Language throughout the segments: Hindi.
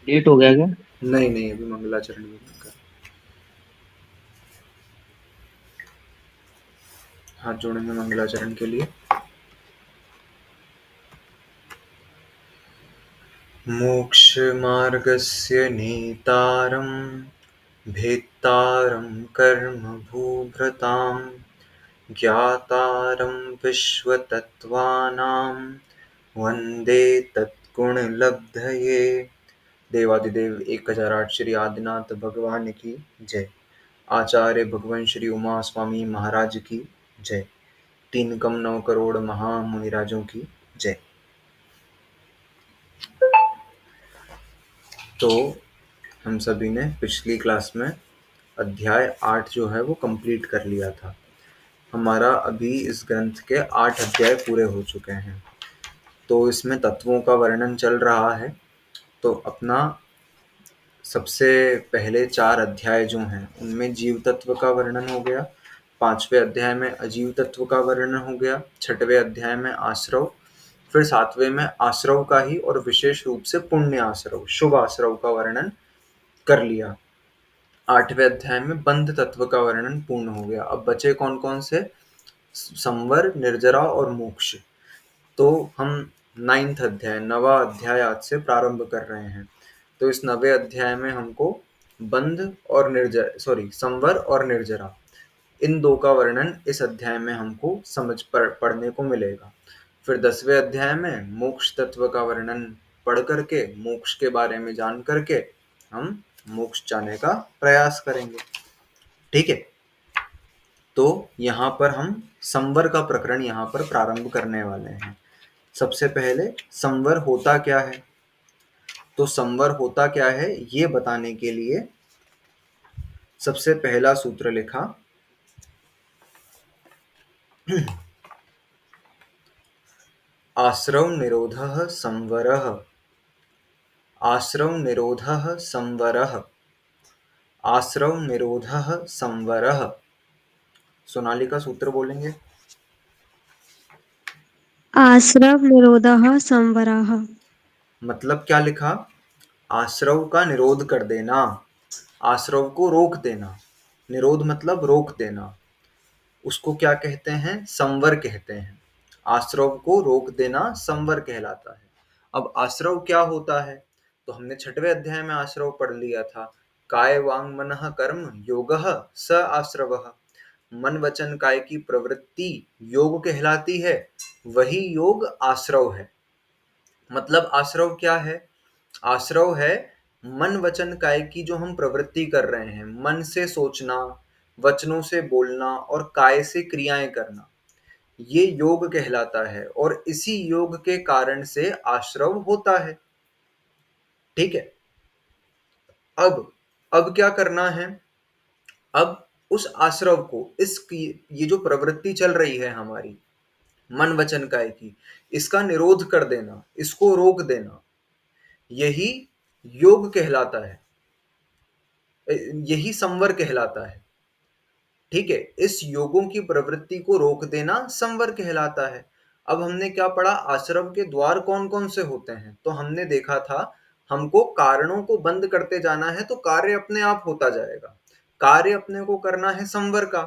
लेट हो गया क्या? नहीं नहीं, अभी मंगलाचरण भी नहीं कर। हाथ जोड़ेंगे मंगलाचरण के लिए। मोक्ष मार्गस्य नेतारं भेत्तारं कर्म भूभृतां ज्ञातारं विश्वतत्त्वानां वन्दे तत्गुणलब्धये। देवादिदेव 1008 श्री आदिनाथ भगवान की जय। आचार्य भगवान श्री उमा स्वामी महाराज की जय। 3,9,00,00,000 महामुनिराजों की जय। तो हम सभी ने पिछली क्लास में अध्याय 8 जो है वो कंप्लीट कर लिया था। हमारा अभी इस ग्रंथ के 8 अध्याय पूरे हो चुके हैं। तो इसमें तत्वों का वर्णन चल रहा है। तो अपना सबसे पहले 4 अध्याय जो हैं उनमें जीव तत्व का वर्णन हो गया। 5वें अध्याय में अजीव तत्व का वर्णन हो गया। 6वें अध्याय में आश्रव, फिर 7वें में आश्रव का ही और विशेष रूप से पुण्य आश्रव, शुभ आश्रव का वर्णन कर लिया। 8वें अध्याय में बंध तत्व का वर्णन पूर्ण हो गया। अब बचे कौन कौन से? संवर, निर्जरा और मोक्ष। तो हम 9th अध्याय, 9वां अध्याय आज से प्रारंभ कर रहे हैं। तो इस 9वें अध्याय में हमको बंध और संवर और निर्जरा, इन दो का वर्णन इस अध्याय में हमको पढ़ने को मिलेगा। फिर 10वें अध्याय में मोक्ष तत्व का वर्णन पढ़ करके, मोक्ष के बारे में जान करके हम मोक्ष जाने का प्रयास करेंगे। ठीक है। तो यहाँ पर हम संवर का प्रकरण यहाँ पर प्रारंभ करने वाले हैं। सबसे पहले संवर होता क्या है? तो संवर होता क्या है ये बताने के लिए सबसे पहला सूत्र लिखा, आश्रव निरोधः संवरः। आश्रव निरोधः संवरः। आश्रव निरोधः संवरः। सोनाली का सूत्र बोलेंगे। आश्रव निरोधः संवरः। मतलब क्या लिखा? आश्रव का निरोध कर देना, आश्रव को रोक देना। निरोध मतलब रोक देना। उसको क्या कहते हैं? संवर कहते हैं। आश्रव को रोक देना संवर कहलाता है। अब आश्रव क्या होता है? तो हमने 6वें अध्याय में आश्रव पढ़ लिया था। काय वांग मनः कर्म योगः स आश्रवः। मन वचन काय की प्रवृत्ति योग कहलाती है, वही योग आश्रव है। मतलब आश्रव क्या है? आश्रव है मन वचन काय की जो हम प्रवृत्ति कर रहे हैं, मन से सोचना, वचनों से बोलना और काय से क्रियाएं करना, ये योग कहलाता है। और इसी योग के कारण से आश्रव होता है। ठीक है। अब क्या करना है? अब उस आश्रव को, इसकी ये जो प्रवृत्ति चल रही है हमारी मन वचन काय की, इसका निरोध कर देना, इसको रोक देना, यही योग कहलाता है, यही संवर कहलाता है। ठीक है। इस योगों की प्रवृत्ति को रोक देना संवर कहलाता है। अब हमने क्या पढ़ा? आश्रव के द्वार कौन कौन से होते हैं? तो हमने देखा था हमको कारणों को बंद करते जाना है तो कार्य अपने आप होता जाएगा। कार्य अपने को करना है संवर का,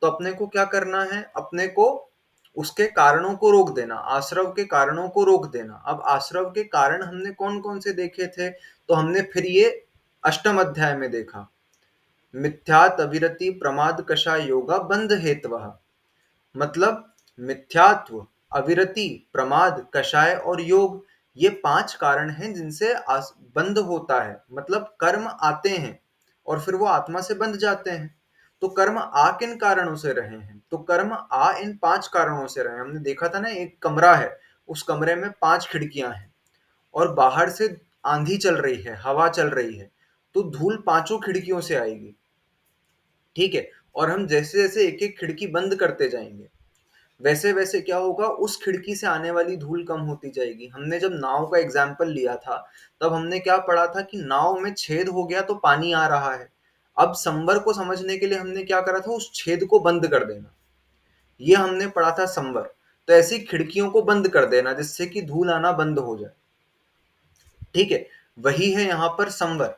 तो अपने को क्या करना है? अपने को उसके कारणों को रोक देना, आश्रव के कारणों को रोक देना। अब आश्रव के कारण हमने कौन कौन से देखे थे? तो हमने फिर ये 8म अध्याय में देखा, मिथ्यात अविरति प्रमाद कषाय योगा बंध हेतवः। मतलब मिथ्यात्व, अविरति, प्रमाद, कषाय और योग, ये 5 कारण हैं जिनसे बंध होता है। मतलब कर्म आते हैं और फिर वो आत्मा से बंध जाते हैं। तो कर्म आ किन कारणों से रहे हैं? तो कर्म आ इन 5 कारणों से रहे हैं। हमने देखा था ना, एक कमरा है, उस कमरे में 5 खिड़कियां हैं और बाहर से आंधी चल रही है, हवा चल रही है, तो धूल 5 खिड़कियों से आएगी। ठीक है। और हम जैसे जैसे एक एक खिड़की बंद करते जाएंगे, वैसे वैसे क्या होगा? उस खिड़की से आने वाली धूल कम होती जाएगी। हमने जब नाव का एग्जाम्पल लिया था तब हमने क्या पढ़ा था कि नाव में छेद हो गया तो पानी आ रहा है। अब संवर को समझने के लिए हमने क्या करा था? उस छेद को बंद कर देना, ये हमने पढ़ा था संवर। तो ऐसी खिड़कियों को बंद कर देना जिससे कि धूल आना बंद हो जाए। ठीक है। वही है यहाँ पर संवर।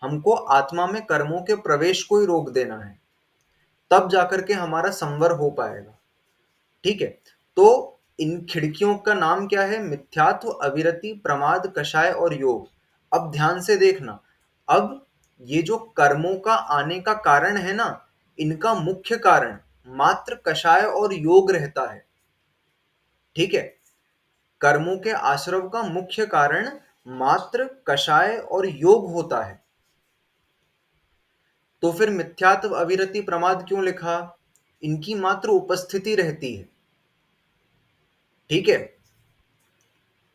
हमको आत्मा में कर्मों के प्रवेश को ही रोक देना है, तब जाकर के हमारा संवर हो पाएगा। ठीक है, तो इन खिड़कियों का नाम क्या है? मिथ्यात्व, अविरति, प्रमाद, कषाय और योग। अब ध्यान से देखना, अब ये जो कर्मों का आने का कारण है ना, इनका मुख्य कारण मात्र कषाय और योग रहता है। ठीक है, कर्मों के आश्रव का मुख्य कारण मात्र कषाय और योग होता है। तो फिर मिथ्यात्व, अविरति, प्रमाद क्यों लिखा? इनकी मात्र उपस्थिति रहती है। ठीक है,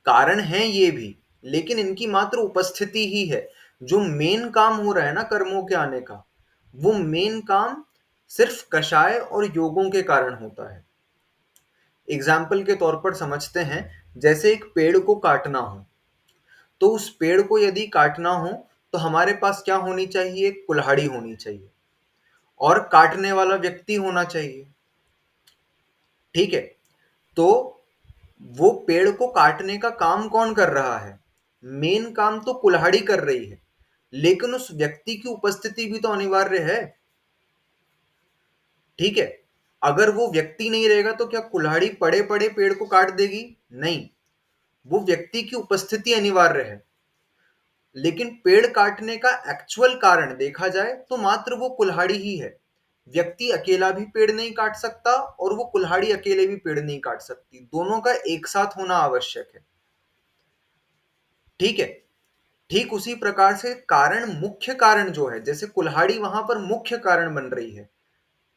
कारण है ये भी, लेकिन इनकी मात्र उपस्थिति ही है। जो मेन काम हो रहा है ना कर्मों के आने का, वो मेन काम सिर्फ कषाय और योगों के कारण होता है। एग्जाम्पल के तौर पर समझते हैं, जैसे एक पेड़ को काटना हो, तो उस पेड़ को यदि काटना हो तो हमारे पास क्या होनी चाहिए? कुल्हाड़ी होनी चाहिए और काटने वाला व्यक्ति होना चाहिए। ठीक है, तो वो पेड़ को काटने का काम कौन कर रहा है? मेन काम तो कुल्हाड़ी कर रही है, लेकिन उस व्यक्ति की उपस्थिति भी तो अनिवार्य है। ठीक है, अगर वो व्यक्ति नहीं रहेगा तो क्या कुल्हाड़ी पड़े पड़े पेड़ को काट देगी? नहीं, वो व्यक्ति की उपस्थिति अनिवार्य है। लेकिन पेड़ काटने का एक्चुअल कारण देखा जाए तो मात्र वो कुल्हाड़ी ही है। व्यक्ति अकेला भी पेड़ नहीं काट सकता और वो कुल्हाड़ी अकेले भी पेड़ नहीं काट सकती, दोनों का एक साथ होना आवश्यक है। ठीक है, ठीक उसी प्रकार से कारण, मुख्य कारण जो है, जैसे कुल्हाड़ी वहां पर मुख्य कारण बन रही है,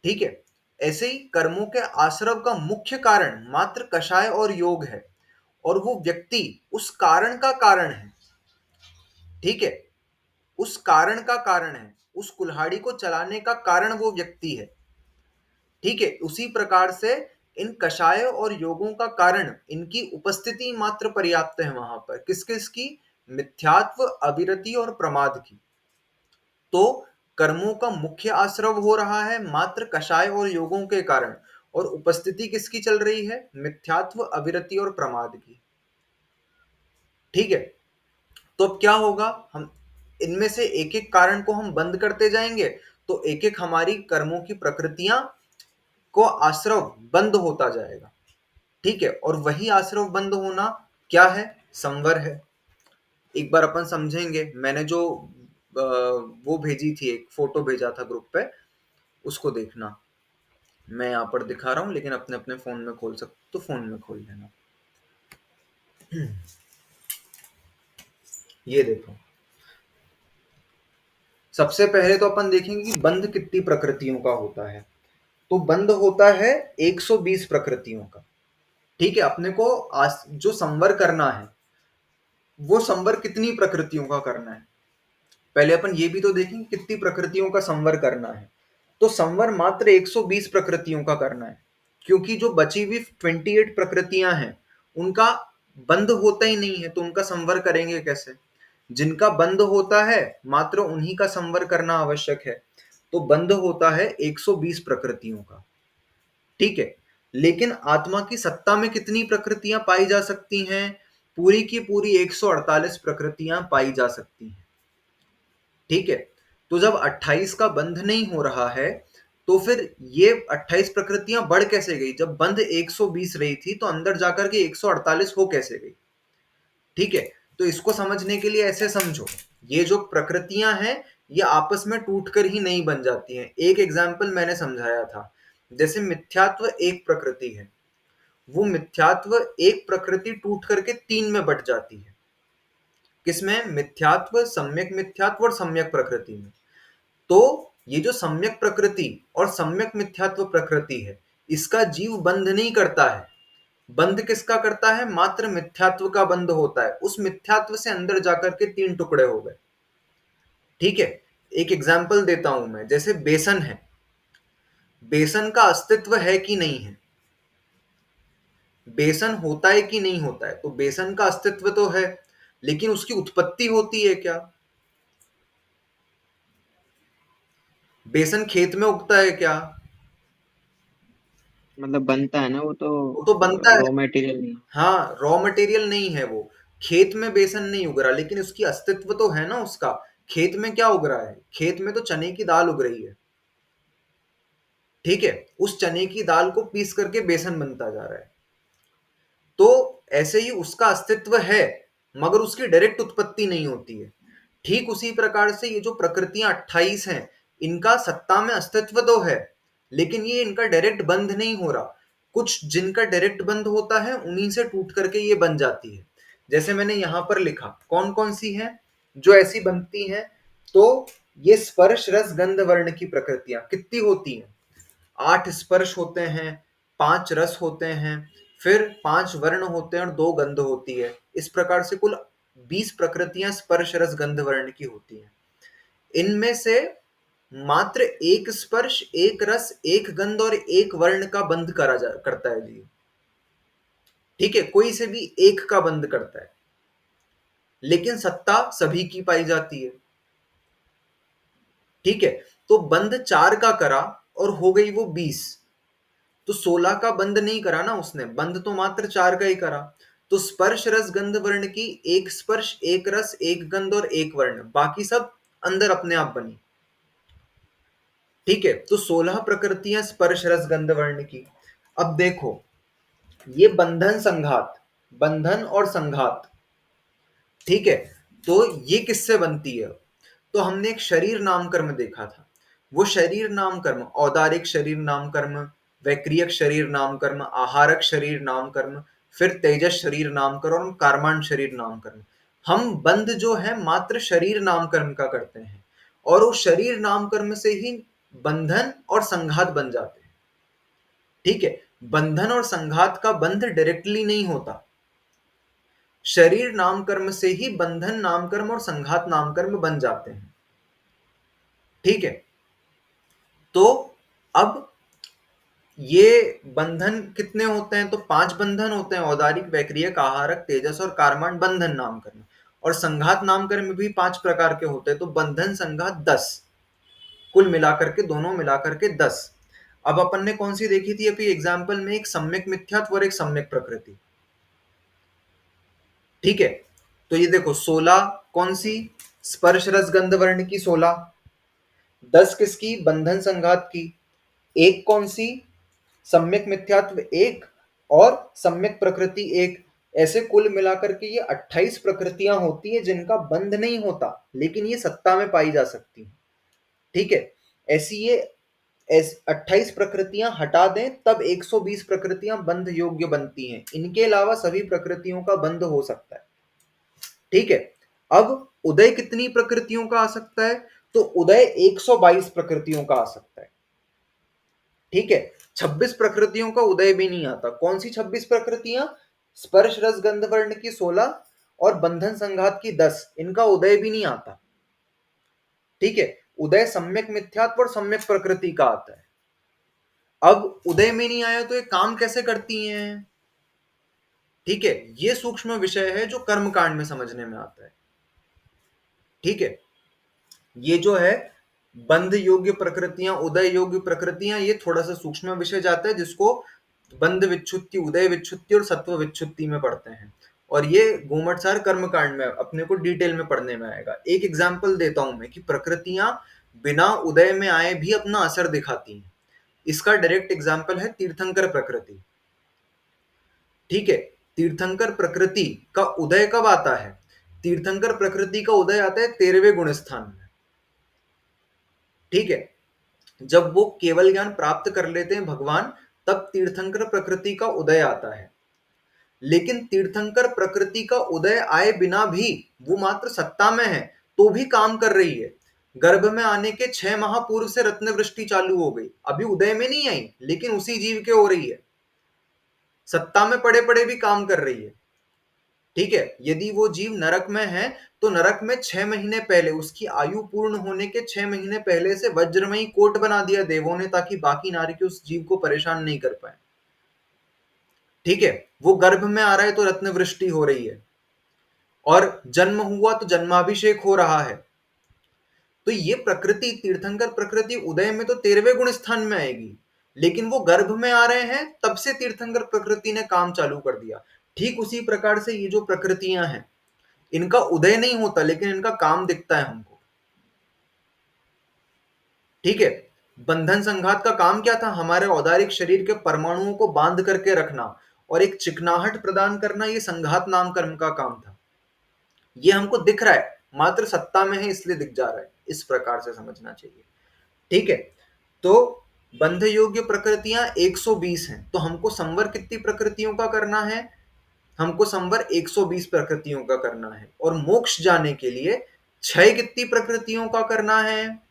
ठीक है, ऐसे ही कर्मों के आश्रव का मुख्य कारण मात्र कषाय और योग है, और वो व्यक्ति उस कारण का कारण है। ठीक है, उस कारण का कारण है, उस कुल्हाड़ी को चलाने का कारण वो व्यक्ति है। ठीक है, उसी प्रकार से इन कषायों और योगों का कारण इनकी उपस्थिति मात्र पर्याप्त है वहां पर। किस किस की? मिथ्यात्व, अविरति और प्रमाद की। तो कर्मों का मुख्य आश्रव हो रहा है मात्र कषाय और योगों के कारण, और उपस्थिति किसकी चल रही है? मिथ्यात्व, अविरति और प्रमाद की। ठीक है, तो अब क्या होगा? हम इनमें से एक एक कारण को हम बंद करते जाएंगे, तो एक एक हमारी कर्मों की प्रकृतियां को आश्रव बंद होता जाएगा। ठीक है, और वही आश्रव बंद होना क्या है? संवर है। एक बार अपन समझेंगे, मैंने जो वो भेजी थी, एक फोटो भेजा था ग्रुप पे, उसको देखना। मैं यहाँ पर दिखा रहा हूँ, लेकिन अपने अपने फोन में खोल सकते तो फोन में खोल लेना। ये देखो, सबसे पहले तो अपन देखेंगे कि बंध कितनी प्रकृतियों का होता है। तो बंध होता है 120 प्रकृतियों का। ठीक है, अपने को जो संवर करना है, वो संवर कितनी प्रकृतियों का करना है? पहले अपन ये भी तो देखें कितनी प्रकृतियों का संवर करना है। तो संवर मात्र 120 प्रकृतियों का करना है, क्योंकि जो बची हुई 28 प्रकृतियां हैं, उनका बंद होता ही नहीं है, तो उनका संवर करेंगे कैसे? जिनका बंद होता है मात्र उन्हीं का संवर करना आवश्यक है। तो बंद होता है 120 प्रकृतियों का। ठीक है, लेकिन आत्मा की सत्ता में कितनी प्रकृतियां पाई जा सकती हैं? पूरी की पूरी 148 प्रकृतियां पाई जा सकती हैं। ठीक है, तो जब 28 का बंध नहीं हो रहा है, तो फिर ये 28 प्रकृतियां बढ़ कैसे गई? जब बंध 120 रही थी तो अंदर जाकर के 148 हो कैसे गई? ठीक है, तो इसको समझने के लिए ऐसे समझो, ये जो प्रकृतियां हैं, ये आपस में टूटकर ही नहीं बन जाती हैं। एक एग्जाम्पल मैंने समझाया था, जैसे मिथ्यात्व एक प्रकृति है, वो मिथ्यात्व एक प्रकृति टूट करके तीन में बट जाती है। किसमें? मिथ्यात्व, सम्यक मिथ्यात्व और सम्यक प्रकृति में। तो ये जो सम्यक प्रकृति और सम्यक मिथ्यात्व प्रकृति है, इसका जीव बंध नहीं करता है। बंध किसका करता है? मात्र मिथ्यात्व का बंध होता है। उस मिथ्यात्व से अंदर जाकर के तीन टुकड़े हो गए। ठीक है, एक एग्जाम्पल देता हूं मैं, जैसे बेसन है, बेसन का अस्तित्व है कि नहीं है? बेसन होता है कि नहीं होता है? तो बेसन का अस्तित्व तो है, लेकिन उसकी उत्पत्ति होती है क्या? बेसन खेत में उगता है क्या? मतलब बनता है ना वो तो, वो तो बनता है। रॉ मटेरियल नहीं। हाँ, रॉ मटेरियल नहीं है वो। खेत में बेसन नहीं उग रहा, लेकिन उसकी अस्तित्व तो है ना उसका। खेत में क्या उग रहा है? खेत में तो चने की दाल उग रही है, ठीक है। उस चने की दाल को पीस करके बेसन बनता जा रहा है। तो ऐसे ही उसका अस्तित्व है, मगर उसकी डायरेक्ट उत्पत्ति नहीं होती है। ठीक उसी प्रकार से ये जो प्रकृतियां 28 हैं, इनका सत्ता में अस्तित्व तो है, लेकिन ये इनका डायरेक्ट बंध नहीं हो रहा। कुछ जिनका डायरेक्ट बंध होता है उन्हीं से टूट करके ये बन जाती है। जैसे मैंने यहां पर लिखा, कौन कौन सी हैं जो ऐसी बनती हैं। तो ये स्पर्श रस गंध वर्ण की प्रकृतियां कितनी होती हैं? 8 स्पर्श होते हैं, 5 रस होते हैं, फिर 5 वर्ण होते हैं और 2 गंध होती है। इस प्रकार से कुल 20 प्रकृतियां स्पर्श रस गंध वर्ण की होती हैं। इनमें से मात्र एक स्पर्श, एक रस, एक गंध और एक वर्ण का बंध करता है जी, ठीक है। कोई से भी एक का बंध करता है, लेकिन सत्ता सभी की पाई जाती है, ठीक है। तो बंध 4 का करा और हो गई वो 20। तो 16 का बंद नहीं करा ना उसने, बंद तो मात्र 4 का ही करा। तो स्पर्श रस गंध वर्ण की एक स्पर्श, एक रस, एक गंध और एक वर्ण, बाकी सब अंदर अपने आप बनी, ठीक है। तो 16 प्रकृतियां स्पर्श रस गंध वर्ण की। अब देखो, ये बंधन संघात, बंधन और संघात, ठीक है। तो ये किससे बनती है? तो हमने एक शरीर नाम कर्म देखा था। वो शरीर नाम कर्म औदारिक शरीर नाम कर्म, वैक्रियक शरीर नाम कर्म, आहारक शरीर नाम कर्म, फिर तेजस शरीर नाम कर्म और कार्माण शरीर नाम कर्म। हम बंध जो है मात्र शरीर नाम कर्म का करते हैं, और उस शरीर नाम कर्म से ही बंधन और संघात बन जाते हैं, ठीक है। बंधन और संघात का बंध डायरेक्टली नहीं होता, शरीर नाम कर्म से ही बंधन नाम कर्म और संघात नाम कर्म बन जाते हैं, ठीक है। तो अब ये बंधन कितने होते हैं? तो 5 बंधन होते हैं, औदारिक, वैक्रियक, आहारक, तेजस और कार्माण बंधन नाम कर्म। और संघात नाम कर्म भी 5 प्रकार के होते हैं, तो बंधन संघात 10, कुल मिलाकर के, दोनों मिलाकर के 10। अब अपन ने कौन सी देखी थी अभी एग्जाम्पल में? एक सम्यक मिथ्यात्व और एक सम्यक प्रकृति, ठीक है। तो ये देखो 16 कौन सी? स्पर्श रस गंध वर्ण की 16, 10 किसकी? बंधन संघात की, एक कौन सी? सम्यक मिथ्यात्व एक, और सम्यक प्रकृति एक। ऐसे कुल मिलाकर के ये 28 प्रकृतियां होती हैं जिनका बंध नहीं होता, लेकिन ये सत्ता में पाई जा सकती हैं, ठीक है। ऐसी ये 28 प्रकृतियां हटा दें तब 120 प्रकृतियां बंध योग्य बनती हैं। इनके अलावा सभी प्रकृतियों का बंध हो सकता है, ठीक है। अब उदय कितनी प्रकृतियों का आ सकता है? तो उदय 122 प्रकृतियों का आ सकता है, ठीक है। 26 प्रकृतियों का उदय भी नहीं आता। कौन सी 26 प्रकृतियां? स्पर्श रस गंध वर्ण की 16 और बंधन संघात की 10, इनका उदय भी नहीं आता, ठीक है। उदय सम्यक मिथ्यात्व और सम्यक प्रकृति का आता है। अब उदय में नहीं आया तो ये काम कैसे करती हैं? ठीक है, ये सूक्ष्म विषय है जो कर्म कांड में समझने में आता है, ठीक है। ये जो है बंध योग्य प्रकृतियां, उदय योग्य प्रकृतियां, ये थोड़ा सा सूक्ष्म विषय जाता है, जिसको बंध विच्छुत्ति, उदय विच्छुत्ति और सत्व विच्छुत्ति में पढ़ते हैं। और ये घूमटसार कर्म कांड में अपने को डिटेल में पढ़ने में आएगा। एक एग्जाम्पल देता हूं मैं कि प्रकृतियां बिना उदय में आए भी अपना असर दिखाती हैं। इसका डायरेक्ट एग्जाम्पल है तीर्थंकर प्रकृति, ठीक है। तीर्थंकर प्रकृति का उदय कब आता है? तीर्थंकर प्रकृति का उदय आता है 13वें गुण स्थान में, ठीक है। जब वो केवल ज्ञान प्राप्त कर लेते हैं भगवान, तब तीर्थंकर प्रकृति का उदय आता है। लेकिन तीर्थंकर प्रकृति का उदय आए बिना भी वो मात्र सत्ता में है, तो भी काम कर रही है। गर्भ में आने के 6 माह पूर्व से रत्न वृष्टि चालू हो गई, अभी उदय में नहीं आई, लेकिन उसी जीव के हो रही है, सत्ता में पड़े पड़े भी काम कर रही है, ठीक है। यदि वो जीव नरक में है, तो नरक में 6 महीने पहले, उसकी आयु पूर्ण होने के 6 महीने पहले से वज्रमयी कोट बना दिया देवों ने, ताकि बाकी नारी के उस जीव को परेशान नहीं कर पाए, ठीक है। वो गर्भ में आ रहा है तो रत्न वृष्टि हो रही है, और जन्म हुआ तो जन्माभिषेक हो रहा है। तो ये प्रकृति, तीर्थंकर प्रकृति उदय में तो 13वें गुण स्थान में आएगी, लेकिन वो गर्भ में आ रहे हैं तब से तीर्थंकर प्रकृति ने काम चालू कर दिया। ठीक उसी प्रकार से ये जो प्रकृतियां हैं, इनका उदय नहीं होता लेकिन इनका काम दिखता है हमको। ठीक है। बंधन संघात का काम क्या था? हमारे औदारिक शरीर के परमाणुओं को बांध करके रखना और एक चिकनाहट प्रदान करना, ये संघात नाम कर्म का काम था। ये हमको दिख रहा है, मात्र सत्ता में है इसलिए दिख जा रहा है, इस प्रकार से समझना चाहिए। ठीक है। तो बंध योग्य प्रकृतियां 120 हैं, तो हमको संवर कितनी प्रकृतियों का करना है? हमको संवर 120 प्रकृतियों का करना है। और मोक्ष जाने के लिए क्षय कितनी प्रकृतियों का करना है?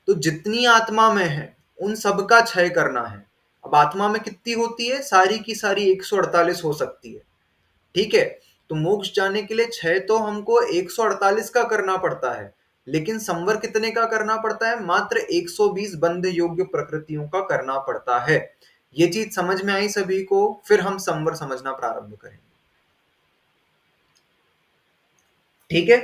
तो जितनी आत्मा में है उन सबका क्षय करना है। अब आत्मा में कितनी होती है? सारी की सारी 148 हो सकती है। ठीक है। तो मोक्ष जाने के लिए क्षय तो हमको 148 का करना पड़ता है, लेकिन संवर कितने का करना पड़ता है? मात्र 120 बंध योग्य प्रकृतियों का करना पड़ता है। ये चीज समझ में आई सभी को? फिर हम संवर समझना प्रारंभ करेंगे। ठीक है।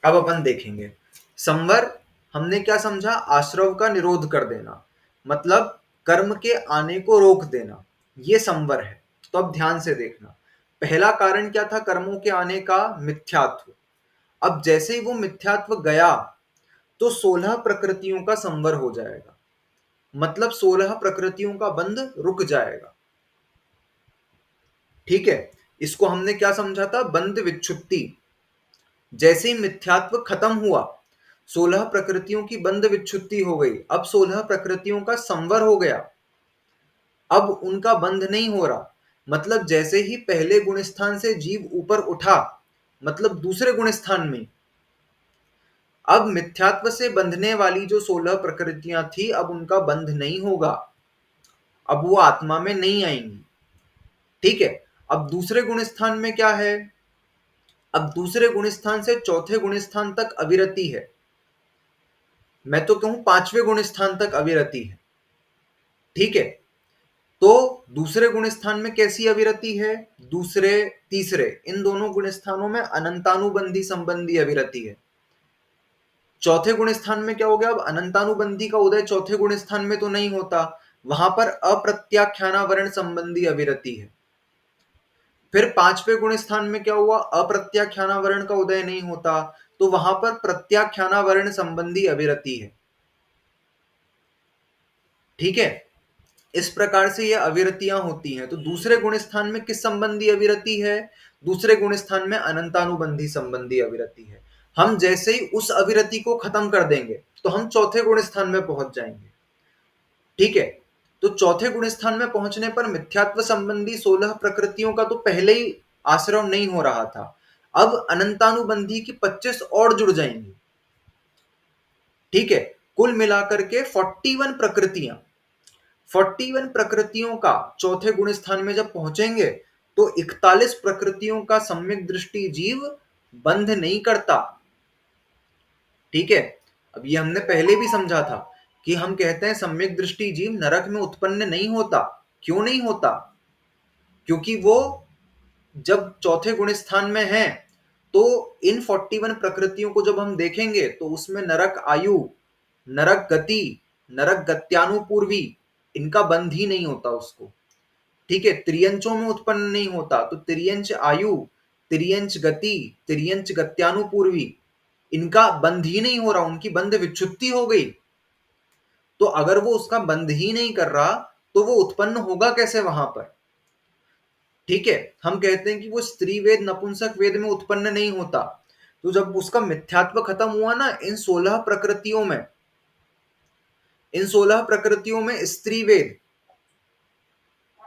अब अपन देखेंगे संवर। हमने क्या समझा? आश्रव का निरोध कर देना, मतलब कर्म के आने को रोक देना, ये संवर है। तो अब ध्यान से देखना, पहला कारण क्या था कर्मों के आने का? मिथ्यात्व। अब जैसे ही वो मिथ्यात्व गया तो 16 प्रकृतियों का संवर हो जाएगा, मतलब 16 प्रकृतियों का बंध रुक जाएगा। ठीक है। इसको हमने क्या समझा था? बंध विच्छुत्ति। जैसे ही मिथ्यात्व खत्म हुआ, 16 प्रकृतियों की बंध विच्छुत्ति हो गई, अब 16 प्रकृतियों का संवर हो गया, अब उनका बंध नहीं हो रहा। मतलब जैसे ही पहले गुण स्थान से जीव ऊपर उठा, मतलब दूसरे गुण स्थान में, अब मिथ्यात्व से बंधने वाली जो 16 प्रकृतियां थी, अब उनका बंध नहीं होगा, अब वो आत्मा में नहीं आएंगी। ठीक है। अब दूसरे गुण स्थान में क्या है? अब दूसरे गुण स्थान से चौथे गुण स्थान तक अविरति है, मैं तो कहूं पांचवें गुण स्थान तक अविरति है। ठीक है। तो दूसरे गुण स्थान में कैसी अविरति है? दूसरे तीसरे इन दोनों गुण स्थानों में अनंतानुबंधी संबंधी अविरति है। चौथे गुण स्थान में क्या हो गया? अब अनंतानुबंधी का उदय चौथे गुण स्थान में तो नहीं होता, वहां पर अप्रत्याख्यानावरण संबंधी अविरति है। फिर पांचवें गुण स्थान में क्या हुआ? अप्रत्याख्यानावरण का उदय नहीं होता, तो वहां पर प्रत्याख्यानावरण संबंधी अविरति है। ठीक है। इस प्रकार से ये अविरतियां होती हैं। तो दूसरे गुण स्थान में किस संबंधी अविरति है? दूसरे गुण स्थान में अनंतानुबंधी संबंधी अविरति है। हम जैसे ही उस अविरति को खत्म कर देंगे तो हम चौथे गुण स्थान में पहुंच जाएंगे। ठीक है। तो चौथे गुण स्थान में पहुंचने पर मिथ्यात्व संबंधी 16 प्रकृतियों का तो पहले ही आश्रव नहीं हो रहा था, अब अनंतानुबंधी की 25 और जुड़ जाएंगी। ठीक है। कुल मिलाकर के 41 प्रकृतियां, 41 प्रकृतियों का चौथे गुण स्थान में जब पहुंचेंगे तो 41 प्रकृतियों का सम्यक दृष्टि जीव बंध नहीं करता। ठीक है। अब ये हमने पहले भी समझा था कि हम कहते हैं सम्यक दृष्टि जीव नरक में उत्पन्न नहीं होता। क्यों नहीं होता? क्योंकि वो जब चौथे गुण स्थान में है तो इन 41 प्रकृतियों को जब हम देखेंगे तो उसमें नरक आयु, नरक गति, नरक गत्यानुपूर्वी, इनका बंध ही नहीं होता उसको। ठीक है। त्रियंचों में उत्पन्न नहीं होता, तो त्रियंच आयु, त्रियंच गति, त्रियंच गत्यानुपूर्वी, इनका बंध ही नहीं हो रहा, उनकी बंध विच्छुत्ति हो गई। तो अगर वो उसका बंध ही नहीं कर रहा तो वो उत्पन्न होगा कैसे वहां पर? ठीक है। हम कहते हैं कि वो स्त्री वेद नपुंसक वेद में उत्पन्न नहीं होता। तो जब उसका मिथ्यात्व खत्म हुआ ना, इन 16 प्रकृतियों में स्त्री वेद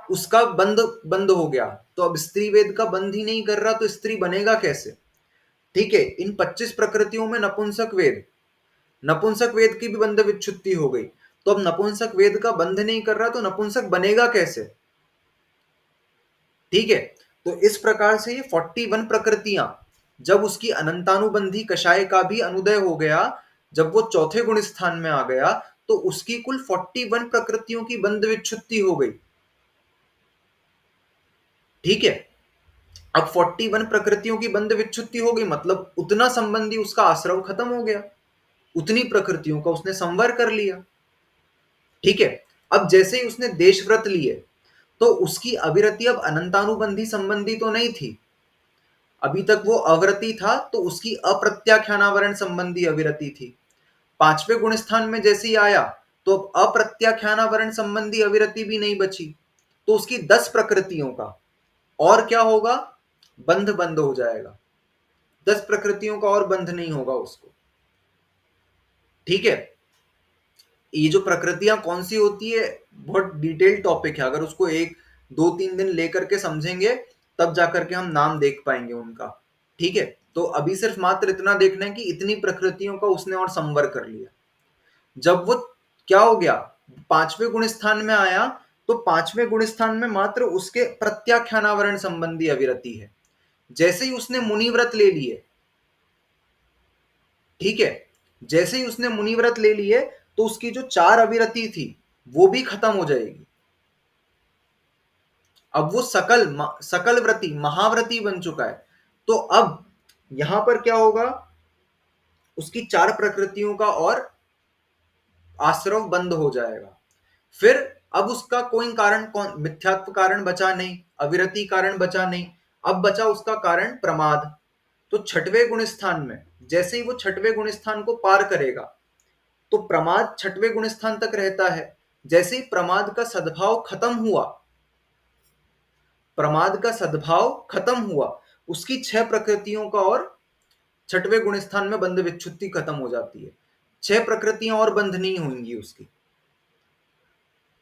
उसका बंद बंद हो गया, तो अब स्त्री वेद का बंद ही नहीं कर रहा तो स्त्री बनेगा कैसे? ठीक है। इन 25 प्रकृतियों में नपुंसक वेद की भी बंध विच्छुत्ति हो गई, तो अब नपुंसक वेद का बंध नहीं कर रहा तो नपुंसक बनेगा कैसे? ठीक है। तो इस प्रकार से ये 41 प्रकृतियां, जब उसकी अनंतानुबंधी कषाय का भी अनुदय हो गया, जब वो चौथे गुण स्थान में आ गया तो उसकी कुल 41 प्रकृतियों की बंध विच्छुत्ति हो गई। ठीक है। अब 41 प्रकृतियों की बंध विच्छुत्ति हो गई, मतलब उतना संबंधी उसका आश्रव खत्म हो गया, उतनी प्रकृतियों का उसने संवर कर लिया। ठीक है। अब जैसे ही उसने देश व्रत लिए तो उसकी अविरति अब अनंतानुबंधी संबंधी तो नहीं थी, अभी तक वो अवरति था तो उसकी अप्रत्याख्यानावरण संबंधी अविरति थी। पांचवें गुण स्थान में जैसे ही आया तो अप्रत्याख्यानावरण संबंधी अविरति भी नहीं बची, तो उसकी 10 प्रकृतियों का और क्या होगा, बंध बंद हो जाएगा। 10 प्रकृतियों का और बंध नहीं होगा उसको। ठीक है, ये जो प्रकृतियां कौन सी होती है बहुत डिटेल टॉपिक है, अगर उसको एक दो तीन दिन लेकर के समझेंगे तब जाकर के हम नाम देख पाएंगे उनका। ठीक है, तो अभी सिर्फ मात्र इतना देखना है कि इतनी प्रकृतियों का उसने और संवर कर लिया। जब वो क्या हो गया, पांचवें गुण स्थान में आया, तो पांचवें गुण स्थान में मात्र उसके प्रत्याख्यानावरण संबंधी अविरति है। जैसे ही उसने मुनिव्रत ले लिए, ठीक है, जैसे ही उसने मुनिव्रत ले लिए तो उसकी जो 4 अविरति थी वो भी खत्म हो जाएगी। अब वो सकल व्रति महाव्रति बन चुका है। तो अब यहां पर क्या होगा, उसकी 4 प्रकृतियों का और आश्रव बंद हो जाएगा। फिर अब उसका कोई कारण, कौन मिथ्यात्व कारण बचा नहीं, अविरति कारण बचा नहीं, अब बचा उसका कारण प्रमाद। तो छठवें गुण स्थान में जैसे ही वो छठवें गुण स्थान को पार करेगा तो प्रमाद छठवें गुण स्थान तक रहता है। जैसे ही प्रमाद का सद्भाव खत्म हुआ, प्रमाद का सद्भाव खत्म हुआ, उसकी 6 प्रकृतियों का और छठवें गुण स्थान में बंध विच्छुत्ति खत्म हो जाती है। 6 प्रकृतियां और बंध नहीं होंगी उसकी।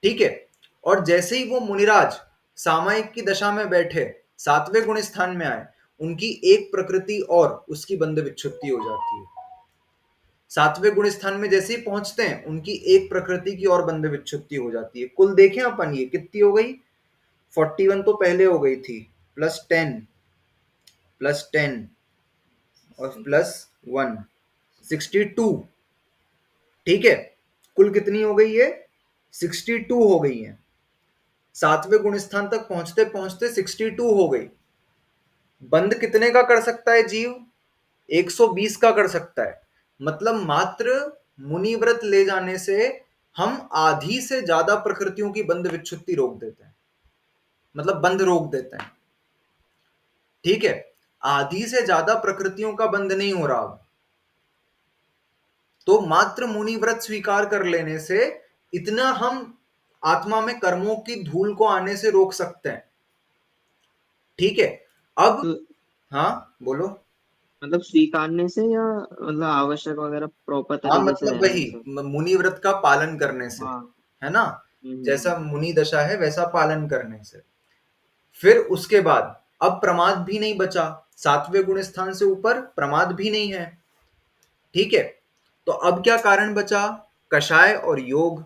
ठीक है, और जैसे ही वो मुनिराज सामायिक की दशा में बैठे, 7वें गुण स्थान में आए, उनकी एक प्रकृति और उसकी बंध विच्छुत्ति हो जाती है। 7वें गुण स्थान में जैसे ही पहुंचते हैं उनकी एक प्रकृति की और बंध विच्छुत्ति हो जाती है। कुल देखें अपन, ये कितनी हो गई, 41 तो पहले हो गई थी, प्लस 10 और +1 62। ठीक है, कुल कितनी हो गई है, 62 हो गई है। 7वें गुण स्थान तक पहुंचते पहुंचते 62 हो गई। बंद कितने का कर सकता है जीव, 120 का कर सकता है। मतलब मात्र मुनिव्रत ले जाने से हम आधी से ज्यादा प्रकृतियों की बंध विच्छुत्ति रोक देते हैं, मतलब बंध रोक देते हैं। ठीक है, आधी से ज्यादा प्रकृतियों का बंध नहीं हो रहा अब, तो मात्र मुनिव्रत स्वीकार कर लेने से इतना हम आत्मा में कर्मों की धूल को आने से रोक सकते हैं। ठीक है, अब तो हाँ बोलो। मतलब स्वीकारने से या मतलब आवश्यक वगैरह प्रॉपर हाँ तरीके से मतलब रहने वही से? मुनि व्रत का पालन करने से, हाँ। है ना, हम्म। जैसा मुनि दशा है वैसा पालन करने से। फिर उसके बाद अब प्रमाद भी नहीं बचा, 7वें गुण स्थान से ऊपर प्रमाद भी नहीं है। ठीक है, तो अब क्या कारण बचा, कषाय और योग।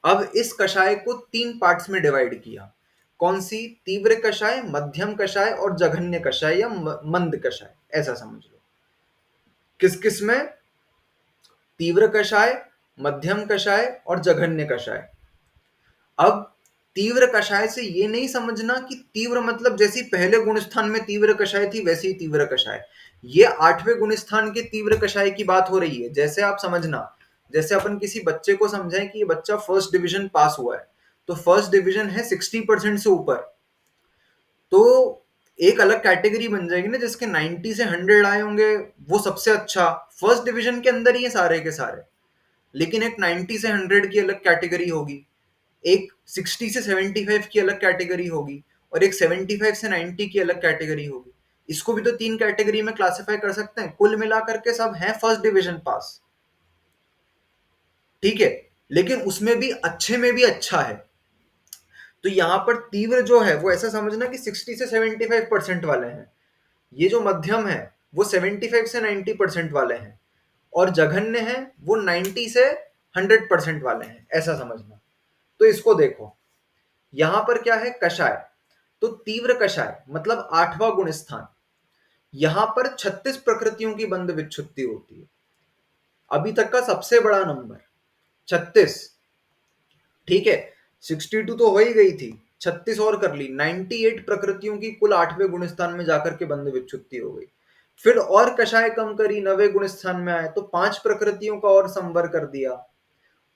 अब इस कषाय को 3 पार्ट्स में डिवाइड किया। कौन सी, तीव्र कषाय, मध्यम कषाय और जघन्य कषाय या मंद कषाय, ऐसा समझ लो। किस किस में, तीव्र कषाय, मध्यम कषाय और जघन्य कषाय। अब तीव्र कषाय से ये नहीं समझना कि तीव्र मतलब जैसी पहले गुण स्थान में तीव्र कषाय थी वैसी ही तीव्र कषाय। ये 8वें गुण स्थान के तीव्र कषाय की बात हो रही है। जैसे आप समझना, जैसे अपन किसी बच्चे को समझाएं कि ये बच्चा फर्स्ट डिवीजन पास हुआ है, तो फर्स्ट डिवीजन है 60% से ऊपर, तो एक अलग कैटेगरी बन जाएगी ना, जिसके 90 से 100 आए होंगे वो सबसे अच्छा, फर्स्ट डिवीजन के अंदर ही है सारे के सारे। लेकिन एक 90 से 100 की अलग कैटेगरी होगी, एक 60 से 75 की अलग कैटेगरी होगी, और एक 75 से 90 की अलग कैटेगरी होगी। इसको भी तो 3 कैटेगरी में क्लासिफाई कर सकते हैं। कुल मिलाकर के सब हैं फर्स्ट डिवीजन पास। ठीक है, लेकिन उसमें भी अच्छे में भी अच्छा है। तो यहां पर तीव्र जो है वो ऐसा समझना कि 60 से 75% वाले हैं, ये जो मध्यम है वो 75 से 90% वाले हैं, और जघन्य है वो 90 से 100% वाले हैं, ऐसा समझना। तो इसको देखो, यहां पर क्या है, कषाय, तो तीव्र कषाय मतलब 8वां गुण स्थान, यहां पर 36 प्रकृतियों की बंध विच्छुत्ति होती है। अभी तक का सबसे बड़ा नंबर 36। ठीक है, 62 तो हो ही गई थी, 36 और कर ली, 98 प्रकृतियों की कुल 8वें गुण स्थान में जाकर के बंध विच्छुत्ति हो गई। फिर और कषाय कम करी, 9वें गुण स्थान में आए तो 5 प्रकृतियों का और संवर कर दिया,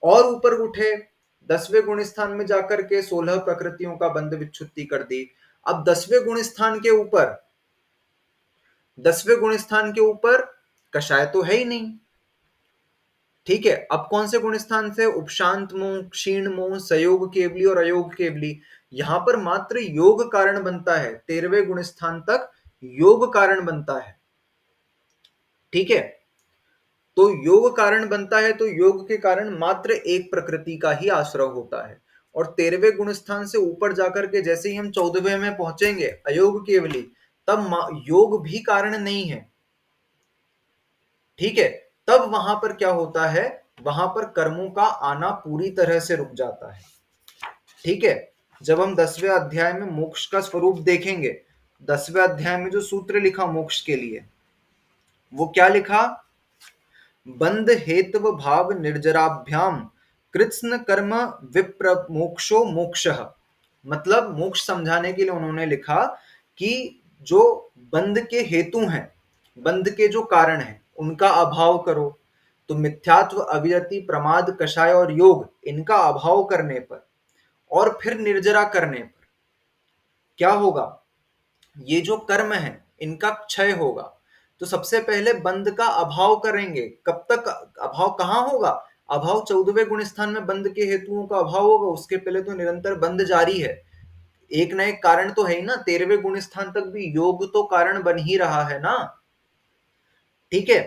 और ऊपर उठे 10वें गुण स्थान में जाकर के 16 प्रकृतियों का बंध विच्छुत्ति कर दी। अब 10वें गुण स्थान के ऊपर 10वें गुण स्थान के ऊपर कषाय तो है ही नहीं। ठीक है, अब कौन से गुण स्थान से? उपशांत मोह, क्षीण मोह, सयोग केवली और अयोग केवली। यहां पर मात्र योग कारण बनता है, 13वें गुण स्थान तक योग कारण बनता है। ठीक है, तो योग कारण बनता है, तो योग के कारण मात्र एक प्रकृति का ही आश्रय होता है। और 13वें गुण स्थान से ऊपर जाकर के जैसे ही हम 14वें में पहुंचेंगे अयोग केवली, तब योग भी कारण नहीं है। ठीक है, तब वहां पर क्या होता है? वहां पर कर्मों का आना पूरी तरह से रुक जाता है। ठीक है, जब हम 10वें अध्याय में मोक्ष का स्वरूप देखेंगे, 10वें अध्याय में जो सूत्र लिखा मोक्ष के लिए, वो क्या लिखा? बंध हेतव भाव निर्जराभ्याम कृत्स्न कर्म विप्र मोक्षो मोक्षः। मतलब मोक्ष समझाने के लिए उन्होंने लिखा कि जो बंध के हेतु हैं, बंध के जो कारण हैं, उनका अभाव करो। तो मिथ्यात्व, अविरति, प्रमाद, कषाय और योग, इनका अभाव करने पर और फिर निर्जरा करने पर क्या होगा? ये जो कर्म है इनका क्षय होगा। तो सबसे पहले बंध का अभाव करेंगे। कब तक अभाव? कहाँ होगा अभाव? 14वें गुण स्थान में बंध के हेतुओं का अभाव होगा। उसके पहले तो निरंतर बंध जारी है, एक ना एक कारण तो है ही ना। 13वें गुण स्थान तक भी योग तो कारण बन ही रहा है ना। ठीक है,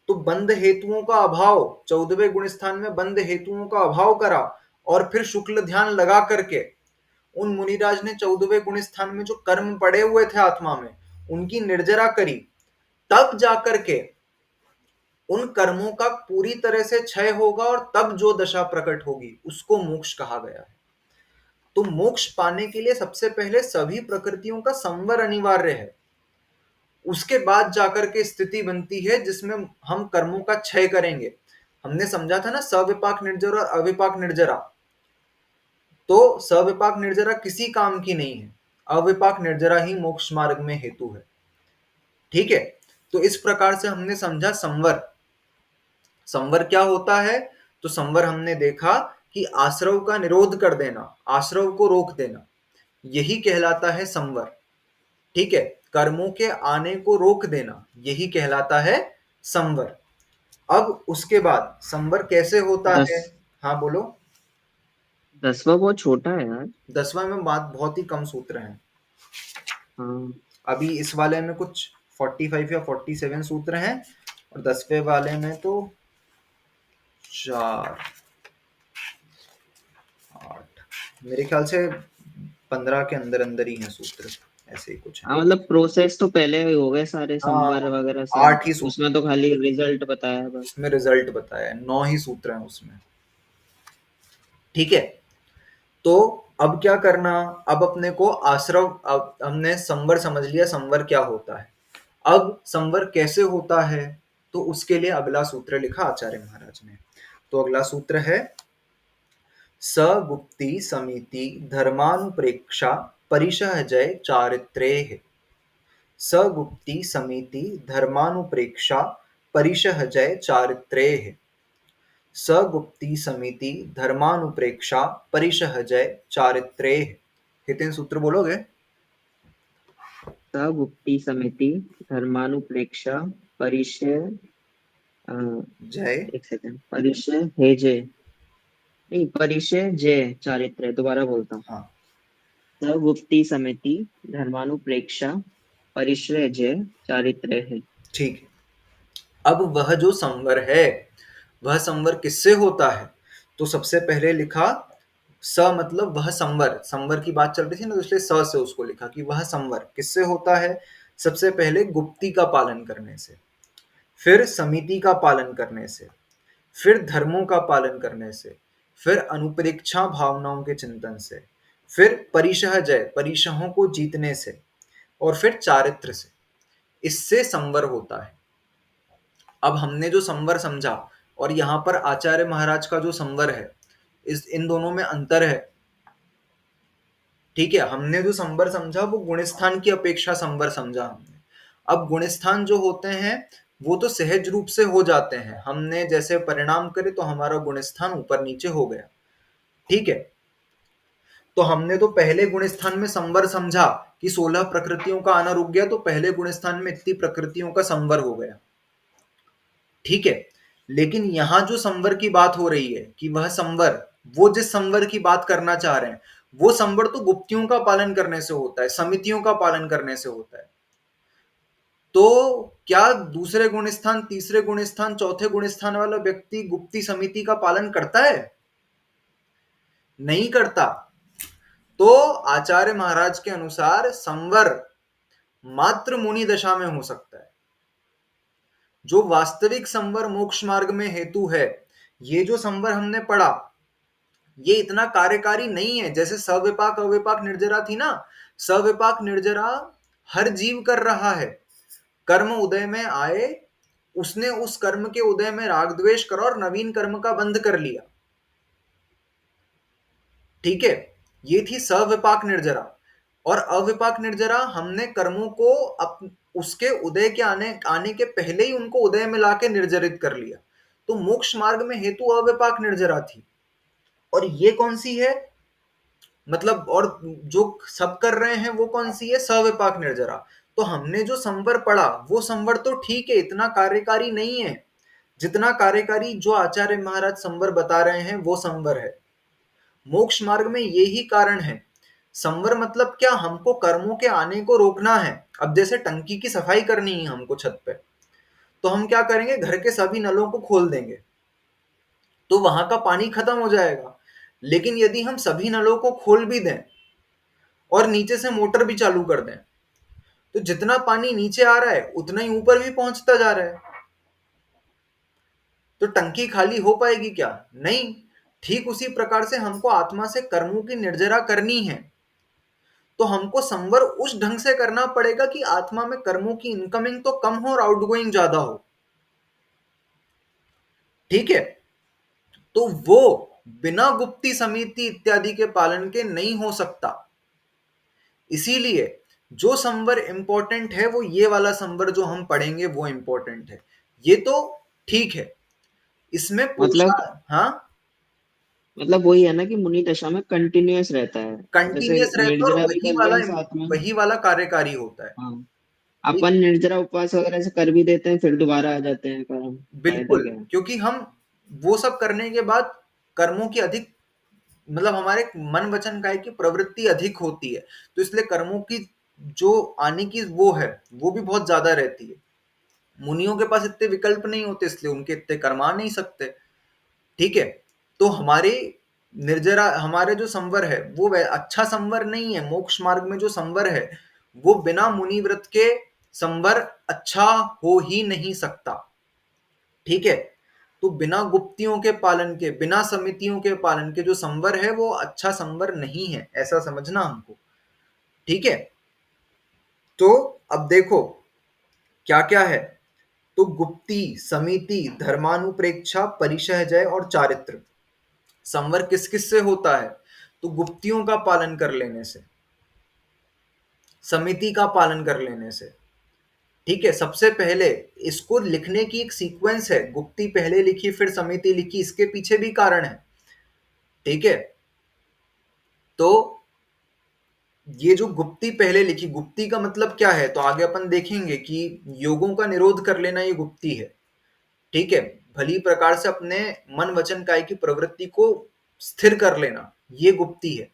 तो बंध हेतुओं का अभाव, 14वें गुण स्थान में बंध हेतुओं का अभाव करा, और फिर शुक्ल ध्यान लगा करके उन मुनिराज ने 14वें गुण स्थान में जो कर्म पड़े हुए थे आत्मा में, उनकी निर्जरा करी। तब जाकर के उन कर्मों का पूरी तरह से क्षय होगा, और तब जो दशा प्रकट होगी उसको मोक्ष कहा गया है। तो मोक्ष पाने के लिए सबसे पहले सभी प्रकृतियों का संवर अनिवार्य है। उसके बाद जाकर के स्थिति बनती है जिसमें हम कर्मों का क्षय करेंगे। हमने समझा था ना, सविपाक निर्जरा और अविपाक निर्जरा। तो सविपाक निर्जरा किसी काम की नहीं है, अविपाक निर्जरा ही मोक्ष मार्ग में हेतु है। ठीक है, तो इस प्रकार से हमने समझा संवर। संवर क्या होता है? तो संवर हमने देखा कि आश्रव का निरोध कर देना, आश्रव को रोक देना, यही कहलाता है संवर। ठीक है, कर्मों के आने को रोक देना, यही कहलाता है संवर। अब उसके बाद संवर कैसे होता दस है? हाँ बोलो। 10वां बहुत छोटा है यार। 10वां में बात बहुत ही कम सूत्र हैं। हाँ। अभी इस वाले में कुछ 45 या 47 सूत्र हैं, और 10वें वाले में तो 4, 8, मेरे ख्याल से 15 के अंदर अंदर ही हैं सूत्र, ऐसे ही कुछ है। हाँ, मतलब प्रोसेस तो पहले ही हो गए सारे संवर हाँ, वगैरह सब। 8 ही सूत्र, उसमें तो खाली रिजल्ट बताया है बस। उसमें रिजल्ट बताया है, 9 ही सूत्र हैं उसमें। ठीक है, तो अब क्या करना? अब अपने को आश्रव, अब हमने संवर समझ लिया, संवर क्या होता है। अब संवर कैसे होता है, तो उसके लिए अगला सूत्र लिखा आचार्य महाराज ने। तो अगला सूत्र है सगुप्ती समिति धर्मानुप्रेक्षा परिशः जय चारित्रेः। सगुप्ती समिति धर्मानुप्रेक्षा परिशः जय चारित्रेः। सगुप्ती समिति धर्मानुप्रेक्षा परिशः जय चारित्रेः। हितेन सूत्र बोलोगे? गुप्ती समिति धर्मानुप्रेक्षा परिचय। जय। एक सेकंड, परिचय हे जय, नहीं परिचय जय चारित्र, दोबारा बोलता हूँ। हाँ, गुप्ती समिति धर्मानुप्रेक्षा परिचय जय चारित्र है। ठीक है। अब वह जो संवर है, वह संवर किससे होता है? तो सबसे पहले लिखा स, मतलब वह संवर, संवर की बात चल रही थी ना, तो इसलिए स से उसको लिखा कि वह संवर किससे होता है। सबसे पहले गुप्ती का पालन करने से, फिर समिति का पालन करने से, फिर धर्मों का पालन करने से, फिर अनुप्रेक्षा भावनाओं के चिंतन से, फिर परिशः जय, परिशहों को जीतने से, और फिर चारित्र से। इससे संवर होता है। अब हमने जो संवर समझा, और यहाँ पर आचार्य महाराज का जो संवर है, इन दोनों में अंतर है। ठीक है, हमने जो संवर समझा वो गुणस्थान की अपेक्षा संवर समझा हमने। अब गुणस्थान जो होते हैं वो तो सहज रूप से हो जाते हैं, हमने जैसे परिणाम करे तो हमारा गुणस्थान ऊपर नीचे हो गया। ठीक है, तो हमने तो पहले गुण स्थान में संवर समझा कि 16 प्रकृतियों का आना रुक गया, तो पहले गुण स्थान में इतनी प्रकृतियों का संवर हो गया। ठीक है, लेकिन यहां जो संवर की बात हो रही है कि वह संवर, वो जिस संवर की बात करना चाह रहे हैं, वो संवर तो गुप्तियों का पालन करने से होता है, समितियों का पालन करने से होता है। तो क्या दूसरे गुण स्थान, तीसरे गुण स्थान, चौथे गुण स्थान वाला व्यक्ति गुप्ती समिति का पालन करता है? नहीं करता। तो आचार्य महाराज के अनुसार संवर मात्र मुनि दशा में हो सकता है। जो वास्तविक संवर मोक्ष मार्ग में हेतु है, ये जो संवर हमने पढ़ा, ये इतना कार्यकारी नहीं है। जैसे सविपाक अविपाक निर्जरा थी ना, सविपाक निर्जरा हर जीव कर रहा है। कर्म उदय में आए, उसने उस कर्म के उदय में राग द्वेष करा और नवीन कर्म का बंध कर लिया। ठीक है, ये थी सविपाक निर्जरा। और अविपाक निर्जरा हमने कर्मों को उसके उदय के आने के पहले ही उनको उदय में लाके निर्जरित कर लिया। तो मोक्ष मार्ग में हेतु अविपाक निर्जरा थी। और ये कौन सी है, मतलब, और जो सब कर रहे हैं वो कौन सी है, सविपाक निर्जरा। तो हमने जो संवर पढ़ा वो संवर तो ठीक है, इतना कार्यकारी नहीं है जितना कार्यकारी जो आचार्य महाराज संवर बता रहे हैं वो संवर है। मोक्ष मार्ग में यही कारण है। संवर मतलब क्या, हमको कर्मों के आने को रोकना है। अब जैसे टंकी की सफाई करनी है हमको छत पे, तो हम क्या करेंगे, घर के सभी नलों को खोल देंगे तो वहां का पानी खत्म हो जाएगा। लेकिन यदि हम सभी नलों को खोल भी दें और नीचे से मोटर भी चालू कर दें, तो जितना पानी नीचे आ रहा है उतना ही ऊपर भी पहुंचता जा रहा है। तो टंकी खाली हो पाएगी क्या? नहीं। ठीक उसी प्रकार से हमको आत्मा से कर्मों की निर्जरा करनी है, तो हमको संवर उस ढंग से करना पड़ेगा कि आत्मा में कर्मों की इनकमिंग तो कम हो और आउटगोइंग ज्यादा हो। ठीक है, तो वो बिना गुप्ती समिति इत्यादि के पालन के नहीं हो सकता। इसीलिए जो संवर इंपॉर्टेंट है वो ये वाला संवर जो हम पढ़ेंगे वो इंपॉर्टेंट है। ये तो ठीक है, इसमें पूछा। मतलब हाँ, मतलब वही है ना कि मुनि दशा में कंटिन्यूअस रहता है। जैसे कंटिन्यूअस रहता है और निर्जरा भी कर लिया साथ में। वही वाला कार्यकारी होता है। हाँ, ठीक, अपन निर्जरा उपवास वगैरह से कर भी देते हैं, फिर दोबारा आ जाते हैं कर्म। फायदा बिल्कुल, क्या है? क्योंकि हम वो सब करने के बाद कर्मों की अधिक, मतलब हमारे मन वचन काया की प्रवृत्ति अधिक होती है, तो इसलिए कर्मों की जो आने की वो है वो भी बहुत ज्यादा रहती है। मुनियों के पास इतने विकल्प नहीं होते, इसलिए उनके इतने कर्म आ नहीं सकते। ठीक है, तो हमारे निर्जरा, हमारे जो संवर है वो अच्छा संवर नहीं है। मोक्ष मार्ग में जो संवर है वो बिना मुनि व्रत के संवर अच्छा हो ही नहीं सकता। ठीक है, तो बिना गुप्तियों के पालन के, बिना समितियों के पालन के जो संवर है वो अच्छा संवर नहीं है, ऐसा समझना हमको। ठीक है, तो अब देखो क्या क्या है। तो गुप्ती, समिति, धर्मानुप्रेक्षा, परिशहजय और चारित्र। संवर किस किस से होता है? तो गुप्तियों का पालन कर लेने से, समिति का पालन कर लेने से। ठीक है, सबसे पहले इसको लिखने की एक सीक्वेंस है, गुप्ती पहले लिखी फिर समिति लिखी, इसके पीछे भी कारण है। ठीक है, तो ये जो गुप्ती पहले लिखी, गुप्ती का मतलब क्या है तो आगे अपन देखेंगे कि योगों का निरोध कर लेना ये गुप्ती है। ठीक है, भली प्रकार से अपने मन वचन काय की प्रवृत्ति को स्थिर कर लेना ये गुप्ती है।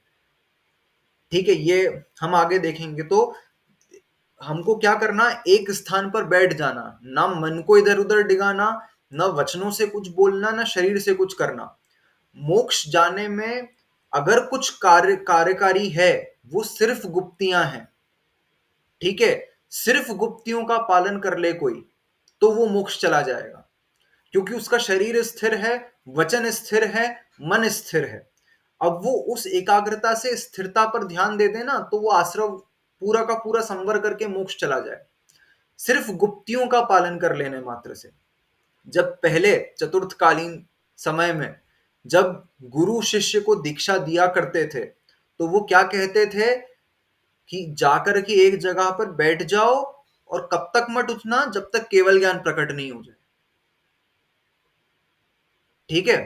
ठीक है, ये हम आगे देखेंगे। तो हमको क्या करना, एक स्थान पर बैठ जाना, ना मन को इधर उधर डिगाना, ना वचनों से कुछ बोलना, ना शरीर से कुछ करना। मोक्ष जाने में अगर कुछ कार्यकारी है वो सिर्फ गुप्तियां हैं। ठीक है, सिर्फ गुप्तियों का पालन कर ले कोई तो वो मोक्ष चला जाएगा, क्योंकि उसका शरीर स्थिर है, वचन स्थिर है, मन स्थिर है। अब वो उस एकाग्रता से स्थिरता पर ध्यान दे देना तो वो आश्रव पूरा का पूरा संवर करके मोक्ष चला जाए, सिर्फ गुप्तियों का पालन कर लेने मात्र से। जब पहले चतुर्थकालीन समय में जब गुरु शिष्य को दीक्षा दिया करते थे तो वो क्या कहते थे कि जाकर के एक जगह पर बैठ जाओ और कब तक मत उठना जब तक केवल ज्ञान प्रकट नहीं हो जाए। ठीक है,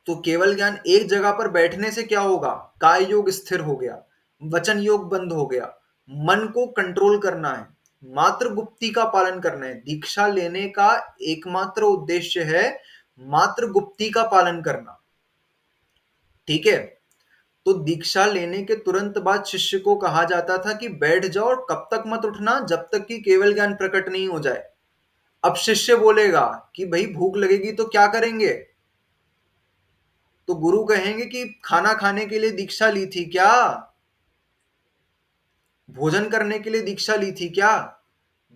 तो केवल ज्ञान एक जगह पर बैठने से क्या होगा? काय योग स्थिर हो गया, वचन योग बंद हो गया, मन को कंट्रोल करना है, मात्र गुप्ती का पालन करना है। दीक्षा लेने का एकमात्र उद्देश्य है मात्र गुप्ती का पालन करना। ठीक है, तो दीक्षा लेने के तुरंत बाद शिष्य को कहा जाता था कि बैठ जाओ और कब तक मत उठना जब तक कि केवल ज्ञान प्रकट नहीं हो जाए। अब शिष्य बोलेगा कि भाई भूख लगेगी तो क्या करेंगे? तो गुरु कहेंगे कि खाना खाने के लिए दीक्षा ली थी क्या? भोजन करने के लिए दीक्षा ली थी क्या?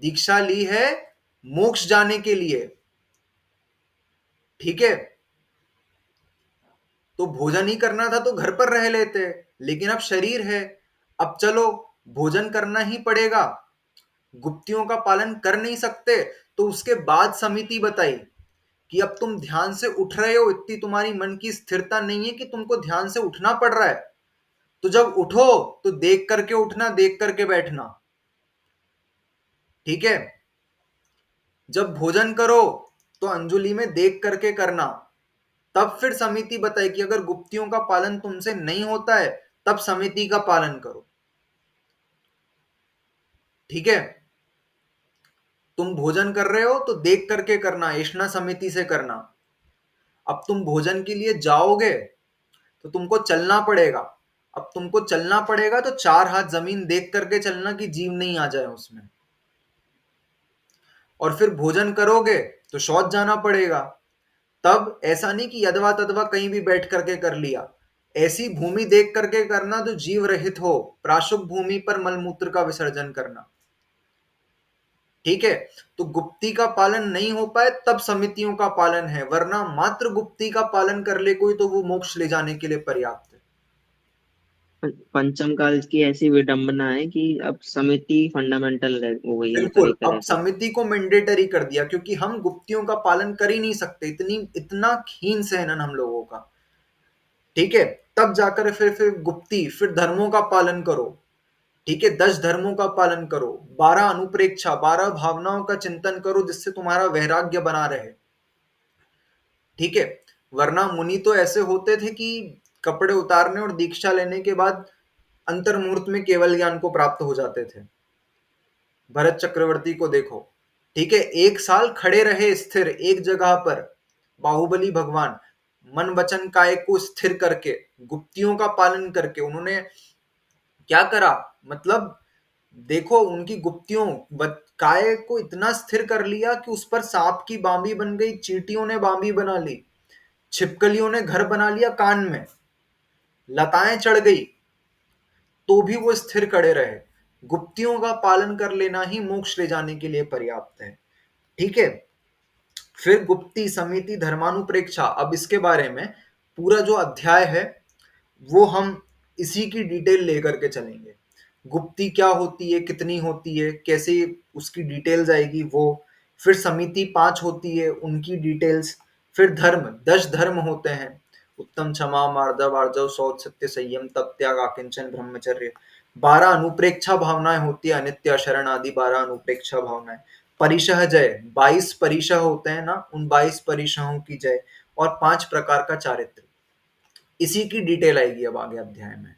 दीक्षा ली है मोक्ष जाने के लिए। ठीक है, तो भोजन ही करना था तो घर पर रह लेते, लेकिन अब शरीर है, अब चलो भोजन करना ही पड़ेगा, गुप्तियों का पालन कर नहीं सकते। तो उसके बाद समिति बताई कि अब तुम ध्यान से उठ रहे हो, इतनी तुम्हारी मन की स्थिरता नहीं है कि तुमको ध्यान से उठना पड़ रहा है, तो जब उठो तो देख करके उठना, देख करके बैठना। ठीक है, जब भोजन करो तो अंजुलि में देख करके करना। तब फिर समिति बताए कि अगर गुप्तियों का पालन तुमसे नहीं होता है तब समिति का पालन करो। ठीक है, तुम भोजन कर रहे हो तो देख करके करना, ऐष्णा समिति से करना। अब तुम भोजन के लिए जाओगे तो तुमको चलना पड़ेगा। अब तुमको चलना पड़ेगा तो 4 हाथ जमीन देख करके चलना कि जीव नहीं आ जाए उसमें। और फिर भोजन करोगे तो शौच जाना पड़ेगा। तब ऐसा नहीं कि यदवा तदवा कहीं भी बैठ करके कर लिया, ऐसी भूमि देख करके करना जो जीव रहित हो, प्राशुभ भूमि पर मलमूत्र का विसर्जन करना। ठीक है, तो गुप्ती का पालन नहीं हो पाए तब समितियों का पालन है, वरना मात्र गुप्ती का पालन कर ले कोई तो वो मोक्ष ले जाने के लिए पर्याप्त है। पंचम काल की ऐसी विडंबना है कि अब समिति फंडामेंटल हो गई है, मतलब बिल्कुल, एक अब तरह से। समिति को मैंडेटरी कर दिया क्योंकि हम गुप्तियों का पालन कर ही नहीं सकते, इतना हीन सहनन हम लोगों का। ठीक है, तब जाकर फिर गुप्ती, फिर धर्मों का पालन करो। ठीक है, 10 धर्मों का पालन करो, 12 अनुप्रेक्षा, 12 भावनाओं का चिंतन करो जिससे तुम्हारा वैराग्य बना रहे। ठीक है, वरना मुनि तो ऐसे होते थे कि कपड़े उतारने और दीक्षा लेने के बाद अंतर मुहूर्त में केवल ज्ञान को प्राप्त हो जाते थे। भरत चक्रवर्ती को देखो। ठीक है, 1 साल खड़े रहे स्थिर एक जगह पर, बाहुबली भगवान, मन वचन काय को स्थिर करके, गुप्तियों का पालन करके उन्होंने क्या करा, मतलब देखो उनकी गुप्तियों काय को इतना स्थिर कर लिया कि उस पर सांप की बांबी बन गई, चींटियों ने बांबी बना ली, छिपकलियों ने घर बना लिया कान में, लताएं चढ़ गई, तो भी वो स्थिर खड़े रहे। गुप्तियों का पालन कर लेना ही मोक्ष ले जाने के लिए पर्याप्त है। ठीक है, फिर गुप्ती, समिति, धर्मानुप्रेक्षा, अब इसके बारे में पूरा जो अध्याय है वो हम इसी की डिटेल लेकर के चलेंगे। गुप्ती क्या होती है, कितनी होती है, कैसे उसकी डिटेल्स आएगी वो। फिर समिति 5 होती है, उनकी डिटेल्स। फिर धर्म, 10 धर्म होते हैं, उत्तम, क्षमा, मार्दव, आर्जव, शौच, सत्य, संयम, तप, त्याग, आकिंचन, ब्रह्मचर्य। 12 अनुप्रेक्षा भावनाएं होती है, अनित्य, अशरण आदि 12 अनुप्रेक्षा भावनाएं। परिशह जय, 22 परिशह होते हैं ना, उन 22 परिशहों की जय। और 5 प्रकार का चारित्र, इसी की डिटेल आएगी अब आगे अध्याय में।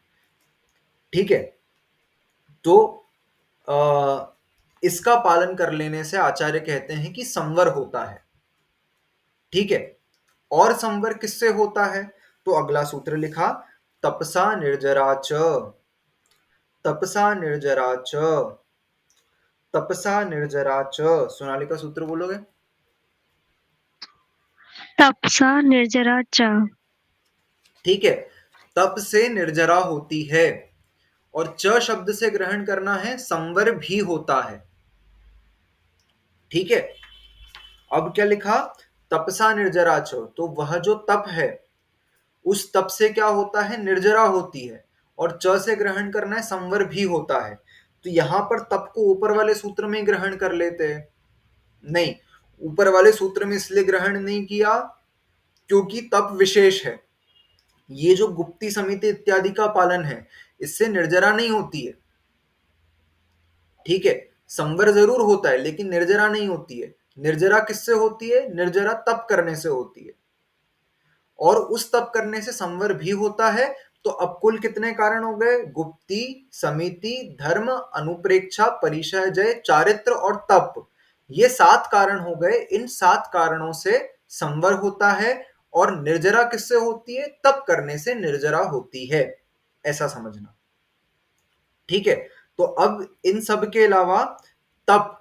ठीक है, तो इसका पालन कर लेने से आचार्य कहते हैं कि संवर होता है। ठीक है, और संवर किससे होता है? तो अगला सूत्र लिखा, तपसा निर्जरा च, तपसा निर्जरा च, तपसा निर्जरा च। सोनालिका सूत्र बोलोगे? तपसा निर्जरा च। ठीक है, तप से निर्जरा होती है, और च शब्द से ग्रहण करना है संवर भी होता है। ठीक है, अब क्या लिखा, तपसा निर्जरा च, तो वह जो तप है उस तप से क्या होता है, निर्जरा होती है, और च से ग्रहण करना है संवर भी होता है। तो यहां पर तप को ऊपर वाले सूत्र में ग्रहण कर लेते हैं। नहीं, ऊपर वाले सूत्र में इसलिए ग्रहण नहीं किया क्योंकि तप विशेष है। ये जो गुप्ती, समिति इत्यादि का पालन है इससे निर्जरा नहीं होती है। ठीक है, संवर जरूर होता है लेकिन निर्जरा नहीं होती है। निर्जरा किससे होती है? निर्जरा तप करने से होती है। और उस तप करने से संवर भी होता है। तो अब कुल कितने कारण हो गए? गुप्ती, समिति, धर्म, अनुप्रेक्षा, परिचय, चारित्र और तप। ये 7 कारण हो गए। इन 7 कारणों से संवर होता है। और निर्जरा किससे होती है? तप करने से निर्जरा होती है, ऐसा समझना। ठीक है। तो अब इन सब के अलावा तप,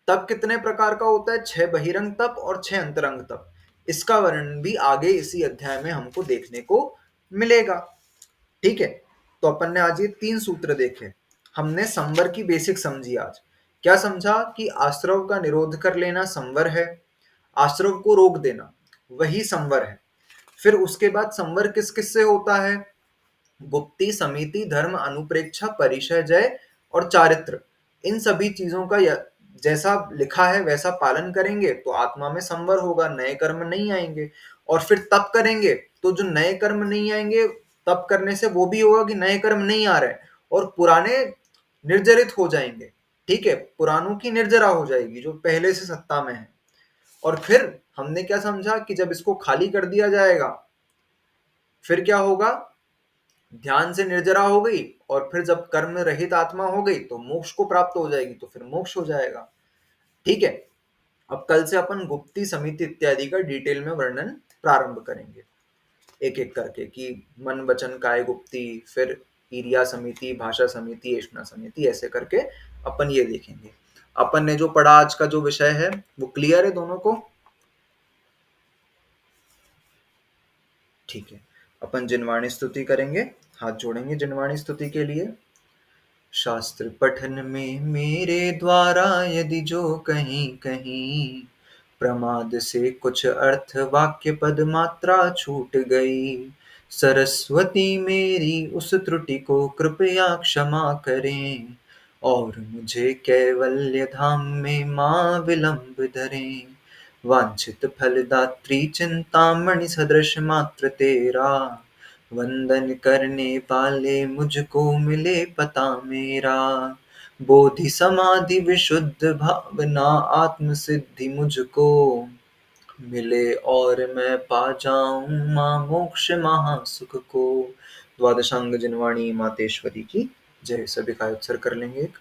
तप कितने प्रकार का होता है? 6 बहिरंग तप और 6 अंतरंग तप। इसका वर्णन भी आगे इसी अध्याय में हमको देखने को मिलेगा। ठीक है। तो अपन ने आज ये 3 सूत्र देखे। हमने संवर की बेसिक समझी आज। क्या समझा? कि आश्रव का निरोध कर लेना संवर है, आश्रव को रोक देना वही संवर है। फिर उसके बाद संवर किस किस से होता है? गुप्ती, समिति, धर्म, अनुप्रेक्षा, परिचय, जय और चारित्र। इन सभी चीजों का जैसा लिखा है वैसा पालन करेंगे तो आत्मा में संवर होगा, नए कर्म नहीं आएंगे। और फिर तप करेंगे तो जो नए कर्म नहीं आएंगे, तप करने से वो भी होगा कि नए कर्म नहीं आ रहे और पुराने निर्जरित हो जाएंगे। ठीक है, पुरानों की निर्जरा हो जाएगी जो पहले से सत्ता में है। और फिर हमने क्या समझा कि जब इसको खाली कर दिया जाएगा फिर क्या होगा? ध्यान से निर्जरा हो गई और फिर जब कर्म रहित आत्मा हो गई तो मोक्ष को प्राप्त हो जाएगी, तो फिर मोक्ष हो जाएगा। ठीक है। अब कल से अपन गुप्ती, समिति इत्यादि का डिटेल में वर्णन प्रारंभ करेंगे एक एक करके, कि मन वचन काय गुप्ती, फिर ईरिया समिति, भाषा समिति, ऐष्णा समिति, ऐसे करके अपन ये देखेंगे। अपन ने जो पढ़ा आज का जो विषय है वो क्लियर है दोनों को? ठीक है। अपन जिनवाणी स्तुति करेंगे, हाथ जोड़ेंगे जिनवाणी स्तुति के लिए। शास्त्र पठन में मेरे द्वारा यदि जो कहीं कहीं प्रमाद से कुछ अर्थ वाक्य पद मात्रा छूट गई, सरस्वती मेरी उस त्रुटि को कृपया क्षमा करें और मुझे कैवल्य धाम में मां विलंब धरें। वांछित फलदात्री चिंतामणि सदृश मात्र तेरा, वंदन करने वाले मुझको मिले पता मेरा। बोधि समाधि विशुद्ध भावना आत्म सिद्धि मुझको मिले और मैं पा जाऊं मां मोक्ष महासुख को। द्वादशांग जिनवाणी मातेश्वरी की जय। सभी का उत्सर्ग कर लेंगे एक।